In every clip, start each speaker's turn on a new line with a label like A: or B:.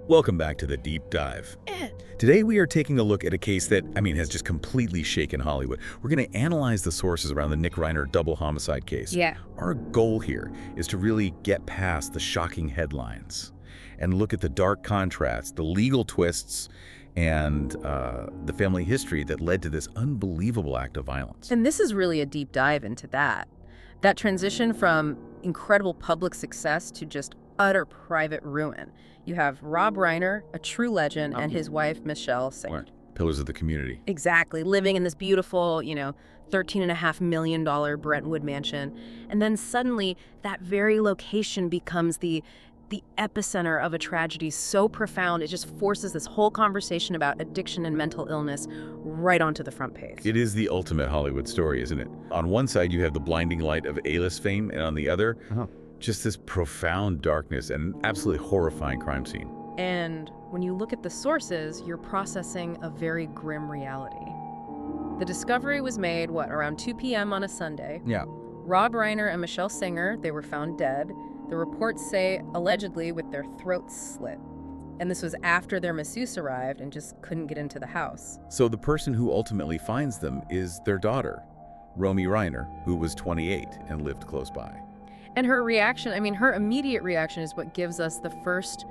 A: Welcome back to the Deep Dive. Today we are taking a look at a case that, has just completely shaken Hollywood. We're going to analyze the sources around the Nick Reiner double homicide case.
B: Yeah.
A: Our goal here is to really get past the shocking headlines and look at the dark contrasts, the legal twists, and the family history that led to this unbelievable act of violence.
B: And this is really a deep dive into that. That transition from incredible public success to just utter private ruin. You have Rob Reiner, a true legend, and his wife, Michele.
A: Pillars of the community.
B: Exactly. Living in this beautiful, $13.5 million Brentwood mansion. And then suddenly that very location becomes the epicenter of a tragedy so profound, it just forces this whole conversation about addiction and mental illness right onto the front page.
A: It is the ultimate Hollywood story, isn't it? On one side, you have the blinding light of A-list fame, and on the other, just this profound darkness and absolutely horrifying crime scene.
B: And when you look at the sources, you're processing a very grim reality. The discovery was made, around 2 p.m. on a Sunday?
A: Yeah.
B: Rob Reiner and Michele Singer, they were found dead. The reports say, allegedly, with their throats slit. And this was after their masseuse arrived and just couldn't get into the house.
A: So the person who ultimately finds them is their daughter, Romy Reiner, who was 28 and lived close by.
B: And her reaction, her immediate reaction is what gives us the first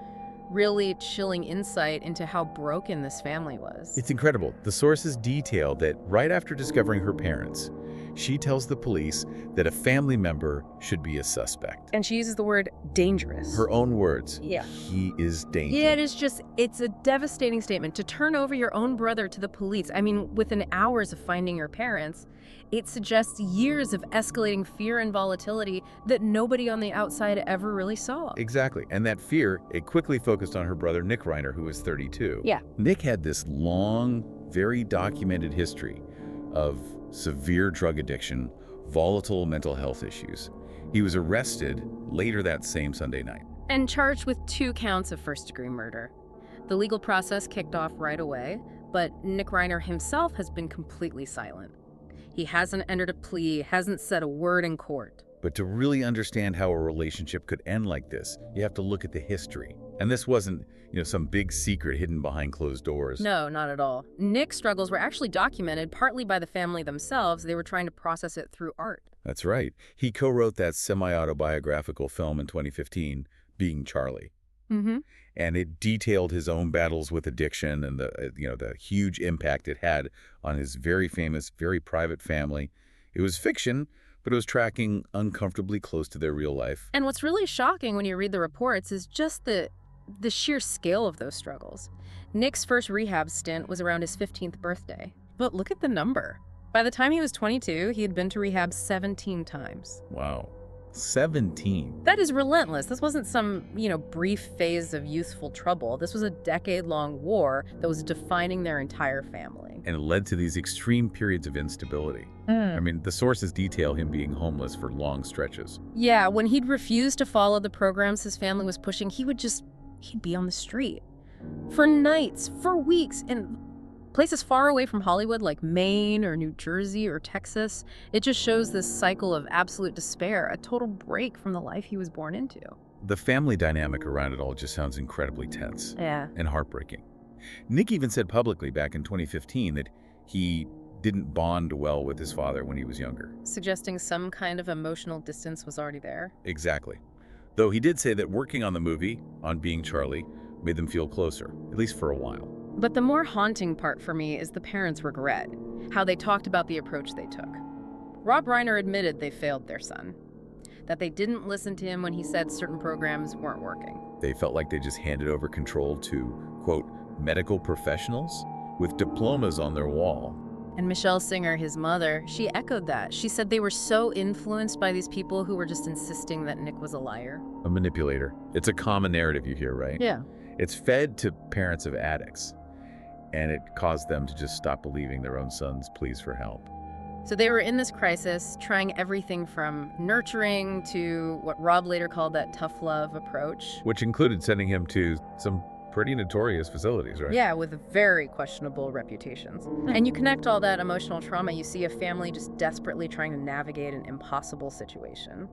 B: really chilling insight into how broken this family was.
A: It's incredible. The sources detail that right after discovering her parents, she tells the police that a family member should be a suspect.
B: And she uses the word dangerous.
A: Her own words.
B: Yeah.
A: He is dangerous.
B: Yeah, it's a devastating statement. To turn over your own brother to the police, within hours of finding your parents, it suggests years of escalating fear and volatility that nobody on the outside ever really saw.
A: Exactly. And that fear, it quickly focused on her brother, Nick Reiner, who was 32.
B: Yeah.
A: Nick had this long, very documented history of severe drug addiction, volatile mental health issues. He was arrested later that same Sunday night.
B: And charged with 2 counts of first-degree murder. The legal process kicked off right away, but Nick Reiner himself has been completely silent. He hasn't entered a plea, hasn't said a word in court.
A: But to really understand how a relationship could end like this, you have to look at the history. And this wasn't, some big secret hidden behind closed doors.
B: No, not at all. Nick's struggles were actually documented partly by the family themselves. They were trying to process it through art.
A: That's right. He co-wrote that semi-autobiographical film in 2015, Being Charlie.
B: Mm-hmm.
A: And it detailed his own battles with addiction and the huge impact it had on his very famous, very private family. It was fiction, but it was tracking uncomfortably close to their real life.
B: And what's really shocking when you read the reports is just the sheer scale of those struggles. Nick's first rehab stint was around his 15th birthday. But look at the number. By the time he was 22, he had been to rehab 17 times.
A: Wow. 17.
B: That is relentless. This wasn't some, brief phase of youthful trouble. This was a decade-long war that was defining their entire family.
A: And it led to these extreme periods of instability. The sources detail him being homeless for long stretches.
B: Yeah, when he'd refused to follow the programs his family was pushing, he'd be on the street. For nights, for weeks, and places far away from Hollywood like Maine or New Jersey or Texas. It just shows this cycle of absolute despair, a total break from the life he was born into.
A: The family dynamic around it all just sounds incredibly tense.
B: Yeah.
A: And heartbreaking. Nick even said publicly back in 2015 that he didn't bond well with his father when he was younger.
B: Suggesting some kind of emotional distance was already there.
A: Exactly. Though he did say that working on the movie, on Being Charlie, made them feel closer, at least for a while.
B: But the more haunting part for me is the parents' regret, how they talked about the approach they took. Rob Reiner admitted they failed their son, that they didn't listen to him when he said certain programs weren't working.
A: They felt like they just handed over control to, quote, medical professionals with diplomas on their wall.
B: And Michele Singer, his mother, she echoed that. She said they were so influenced by these people who were just insisting that Nick was a liar.
A: A manipulator. It's a common narrative you hear, right?
B: Yeah.
A: It's fed to parents of addicts, and it caused them to just stop believing their own son's pleas for help.
B: So they were in this crisis, trying everything from nurturing to what Rob later called that tough love approach.
A: Which included sending him to some pretty notorious facilities, right?
B: Yeah, with very questionable reputations. And you connect all that emotional trauma, you see a family just desperately trying to navigate an impossible situation.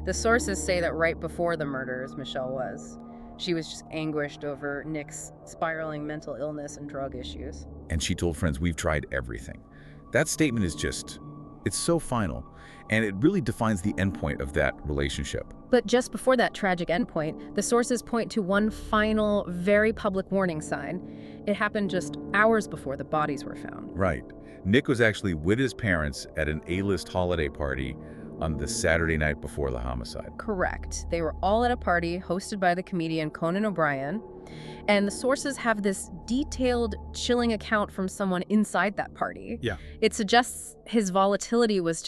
B: The sources say that right before the murders, Michele was. She was just anguished over Nick's spiraling mental illness and drug issues.
A: And she told friends, "We've tried everything." That statement is just, it's so final, and it really defines the endpoint of that relationship.
B: But just before that tragic endpoint, the sources point to one final, very public warning sign. It happened just hours before the bodies were found.
A: Right. Nick was actually with his parents at an A-list holiday party on the Saturday night before the homicide.
B: Correct. They were all at a party hosted by the comedian Conan O'Brien, and the sources have this detailed, chilling account from someone inside that party.
A: Yeah.
B: It suggests his volatility was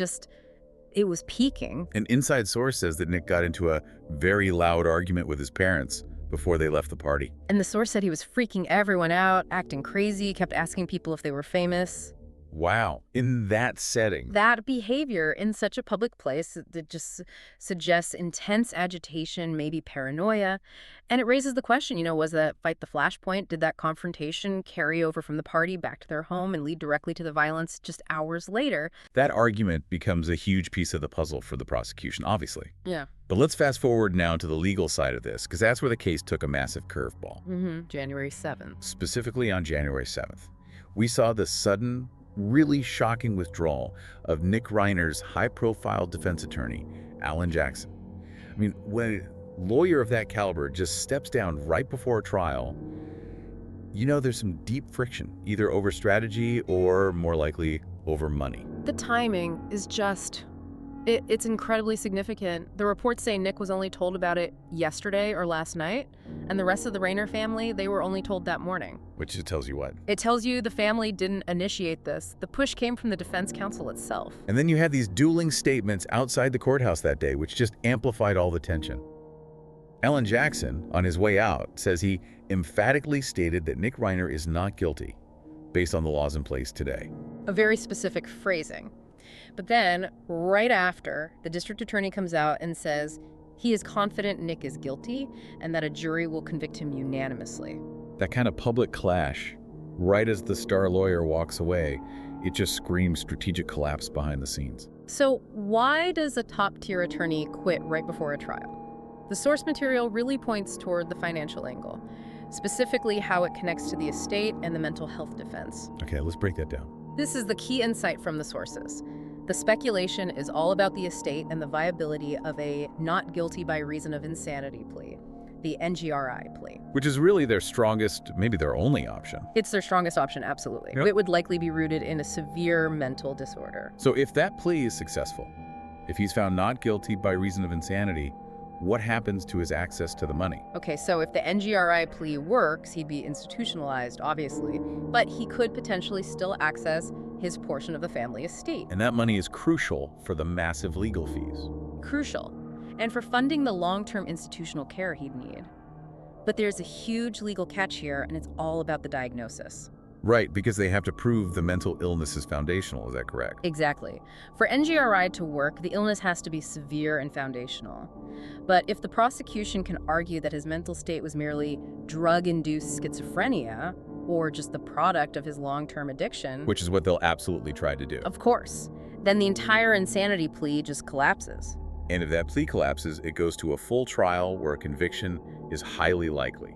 B: it was peaking.
A: An inside source says that Nick got into a very loud argument with his parents before they left the party.
B: And the source said he was freaking everyone out, acting crazy, kept asking people if they were famous.
A: Wow. In that setting.
B: That behavior in such a public place, that just suggests intense agitation, maybe paranoia. And it raises the question, was that fight the flashpoint? Did that confrontation carry over from the party back to their home and lead directly to the violence just hours later?
A: That argument becomes a huge piece of the puzzle for the prosecution, obviously.
B: Yeah.
A: But let's fast forward now to the legal side of this, because that's where the case took a massive curveball.
B: January 7th.
A: Specifically on January 7th. We saw the sudden, really shocking withdrawal of Nick Reiner's high-profile defense attorney, Alan Jackson. I mean, when a lawyer of that caliber just steps down right before a trial, there's some deep friction, either over strategy or, more likely, over money.
B: The timing is it's incredibly significant. The reports say Nick was only told about it yesterday or last night, and the rest of the Reiner family, they were only told that morning.
A: Which tells you what?
B: It tells you the family didn't initiate this. The push came from the defense counsel itself.
A: And then you had these dueling statements outside the courthouse that day, which just amplified all the tension. Alan Jackson, on his way out, says he emphatically stated that Nick Reiner is not guilty, based on the laws in place today.
B: A very specific phrasing. But then, right after, the district attorney comes out and says he is confident Nick is guilty and that a jury will convict him unanimously.
A: That kind of public clash, right as the star lawyer walks away, it just screams strategic collapse behind the scenes.
B: So why does a top-tier attorney quit right before a trial? The source material really points toward the financial angle, specifically how it connects to the estate and the mental health defense.
A: Okay, let's break that down.
B: This is the key insight from the sources. The speculation is all about the estate and the viability of a not guilty by reason of insanity plea, the NGRI plea.
A: Which is really their strongest, maybe their only option.
B: It's their strongest option, absolutely.
A: Yep.
B: It would likely be rooted in a severe mental disorder.
A: So if that plea is successful, if he's found not guilty by reason of insanity, what happens to his access to the money?
B: Okay, so if the NGRI plea works, he'd be institutionalized, obviously, but he could potentially still access his portion of the family estate.
A: And that money is crucial for the massive legal fees.
B: Crucial. And for funding the long-term institutional care he'd need. But there's a huge legal catch here, and it's all about the diagnosis.
A: Right, because they have to prove the mental illness is foundational, is that correct?
B: Exactly. For NGRI to work, the illness has to be severe and foundational. But if the prosecution can argue that his mental state was merely drug-induced schizophrenia, or just the product of his long-term addiction...
A: Which is what they'll absolutely try to do.
B: Of course. Then the entire insanity plea just collapses.
A: And if that plea collapses, it goes to a full trial where a conviction is highly likely.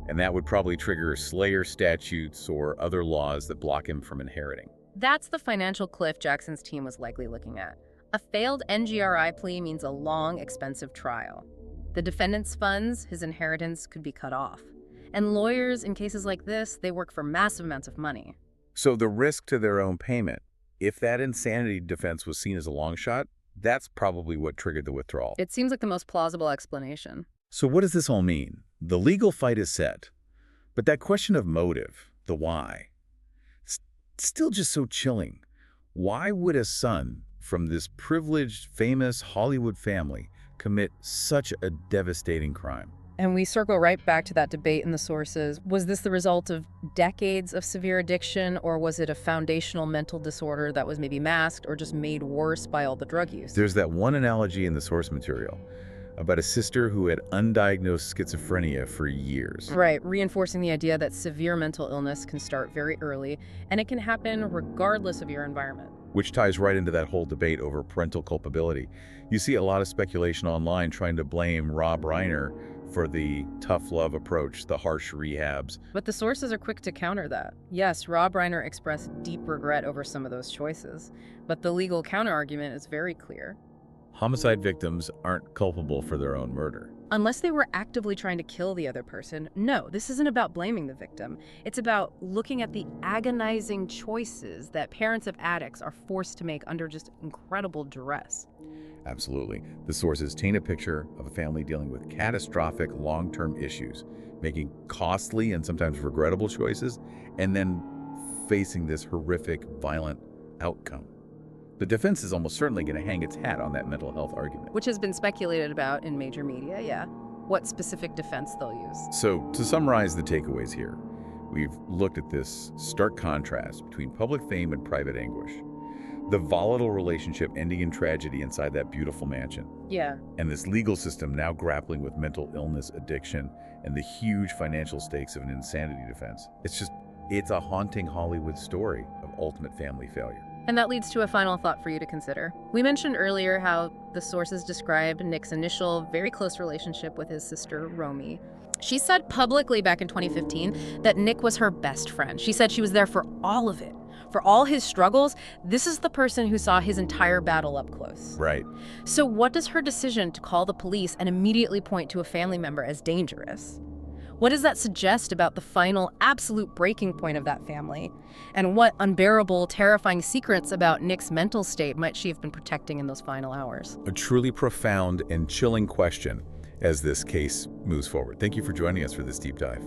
A: And that would probably trigger Slayer statutes or other laws that block him from inheriting.
B: That's the financial cliff Jackson's team was likely looking at. A failed NGRI plea means a long, expensive trial. The defendant's funds, his inheritance, could be cut off. And lawyers, in cases like this, they work for massive amounts of money.
A: So the risk to their own payment, if that insanity defense was seen as a long shot, that's probably what triggered the withdrawal.
B: It seems like the most plausible explanation.
A: So what does this all mean? The legal fight is set, but that question of motive, the why, still just so chilling. Why would a son from this privileged, famous Hollywood family commit such a devastating crime?
B: And we circle right back to that debate in the sources. Was this the result of decades of severe addiction, or was it a foundational mental disorder that was maybe masked or just made worse by all the drug use?
A: There's that one analogy in the source material about a sister who had undiagnosed schizophrenia for years.
B: Right, reinforcing the idea that severe mental illness can start very early, and it can happen regardless of your environment.
A: Which ties right into that whole debate over parental culpability. You see a lot of speculation online trying to blame Rob Reiner for the tough love approach, the harsh rehabs.
B: But the sources are quick to counter that. Yes, Rob Reiner expressed deep regret over some of those choices, but the legal counterargument is very clear.
A: Homicide victims aren't culpable for their own murder.
B: Unless they were actively trying to kill the other person, no, this isn't about blaming the victim. It's about looking at the agonizing choices that parents of addicts are forced to make under just incredible duress.
A: Absolutely. The sources paint a picture of a family dealing with catastrophic long-term issues, making costly and sometimes regrettable choices, and then facing this horrific, violent outcome. The defense is almost certainly going to hang its hat on that mental health argument.
B: Which has been speculated about in major media, yeah. What specific defense they'll use.
A: So, to summarize the takeaways here, we've looked at this stark contrast between public fame and private anguish. The volatile relationship ending in tragedy inside that beautiful mansion.
B: Yeah.
A: And this legal system now grappling with mental illness, addiction, and the huge financial stakes of an insanity defense. It's a haunting Hollywood story of ultimate family failure.
B: And that leads to a final thought for you to consider. We mentioned earlier how the sources described Nick's initial, very close relationship with his sister, Romy. She said publicly back in 2015 that Nick was her best friend. She said she was there for all of it. For all his struggles, this is the person who saw his entire battle up close.
A: Right.
B: So what does her decision to call the police and immediately point to a family member as dangerous? What does that suggest about the final, absolute breaking point of that family? And what unbearable, terrifying secrets about Nick's mental state might she have been protecting in those final hours?
A: A truly profound and chilling question as this case moves forward. Thank you for joining us for this deep dive.